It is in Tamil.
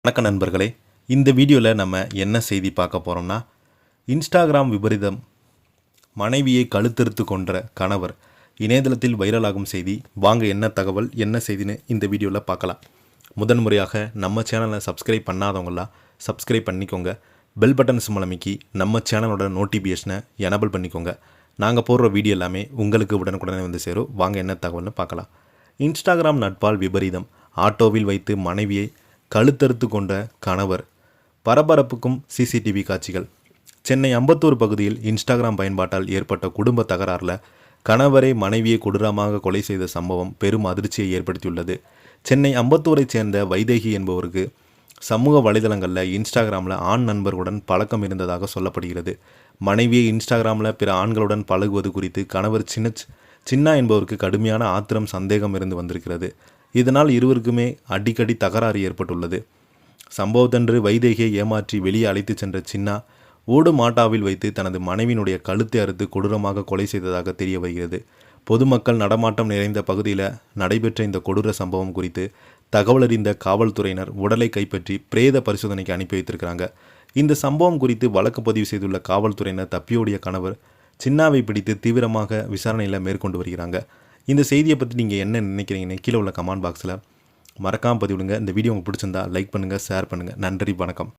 வணக்க நண்பர்களே, இந்த வீடியோவில் நம்ம என்ன செய்தி பார்க்க போகிறோம்னா, இன்ஸ்டாகிராம் விபரீதம், மனைவியை கழுத்தறுத்து கொன்ற கணவர் இணையதளத்தில் வைரலாகும் செய்தி. வாங்க என்ன தகவல் என்ன செய்தின்னு இந்த வீடியோவில் பார்க்கலாம். முதன்முறையாக நம்ம சேனலை சப்ஸ்கிரைப் பண்ணாதவங்களாம் சப்ஸ்கிரைப் பண்ணிக்கோங்க. பெல் பட்டன் சிம்பல் அமைக்கி நம்ம சேனலோட நோட்டிஃபிகேஷனை எனபிள் பண்ணிக்கோங்க. நாங்கள் போடுற வீடியோ எல்லாமே உங்களுக்கு உடனுக்குடனே வந்து சேரும். வாங்க என்ன தகவல்னு பார்க்கலாம். இன்ஸ்டாகிராம் நட்பால் விபரீதம், ஆட்டோவில் வைத்து மனைவியை கழுத்தறுத்து கொண்ட கணவர், பரபரப்புக்கும் சிசிடிவி காட்சிகள். சென்னை அம்பத்தூர் பகுதியில் இன்ஸ்டாகிராம் பயன்பாட்டால் ஏற்பட்ட குடும்ப தகராறில் கணவரை மனைவியை கொடூரமாக கொலை செய்த சம்பவம் பெரும் அதிர்ச்சியை ஏற்படுத்தியுள்ளது. சென்னை அம்பத்தூரைச் சேர்ந்த வைதேகி என்பவருக்கு சமூக வலைதளங்களில் இன்ஸ்டாகிராமில் ஆண் நண்பர்களுடன் பழக்கம் இருந்ததாக சொல்லப்படுகிறது. மனைவியை இன்ஸ்டாகிராமில் பிற ஆண்களுடன் பழகுவது குறித்து கணவர் சின்னா என்பவருக்கு கடுமையான ஆத்திரம், சந்தேகம் இருந்து வந்திருக்கிறது. இதனால் இருவருக்குமே அடிக்கடி தகராறு ஏற்பட்டுள்ளது. சம்பவத்தன்று வைதேகியை ஏமாற்றி வெளியே அழைத்து சென்ற சின்னா ஓடும் ஆட்டோவில் வைத்து தனது மனைவியினுடைய கழுத்தை அறுத்து கொடூரமாக கொலை செய்ததாக தெரிய வருகிறது. பொதுமக்கள் நடமாட்டம் நிறைந்த பகுதியில் நடைபெற்ற இந்த கொடூர சம்பவம் குறித்து தகவல் அறிந்த காவல்துறையினர் உடலை கைப்பற்றி பிரேத பரிசோதனைக்கு அனுப்பி வைத்திருக்கிறாங்க. இந்த சம்பவம் குறித்து வழக்கு பதிவு செய்துள்ள காவல்துறையினர் தப்பியோடிய கணவர் சின்னாவை பிடித்து தீவிரமாக விசாரணையில் மேற்கொண்டு வருகிறாங்க. இந்த செய்தியை பற்றி நீங்கள் என்ன நினைக்கிறீங்கன்னு கீழே உள்ள கமெண்ட் பாக்ஸில் மறக்காமல் பதிவிடுங்க. இந்த வீடியோ உங்களுக்கு பிடிச்சிருந்தா லைக் பண்ணுங்கள், ஷேர் பண்ணுங்கள். நன்றி, வணக்கம்.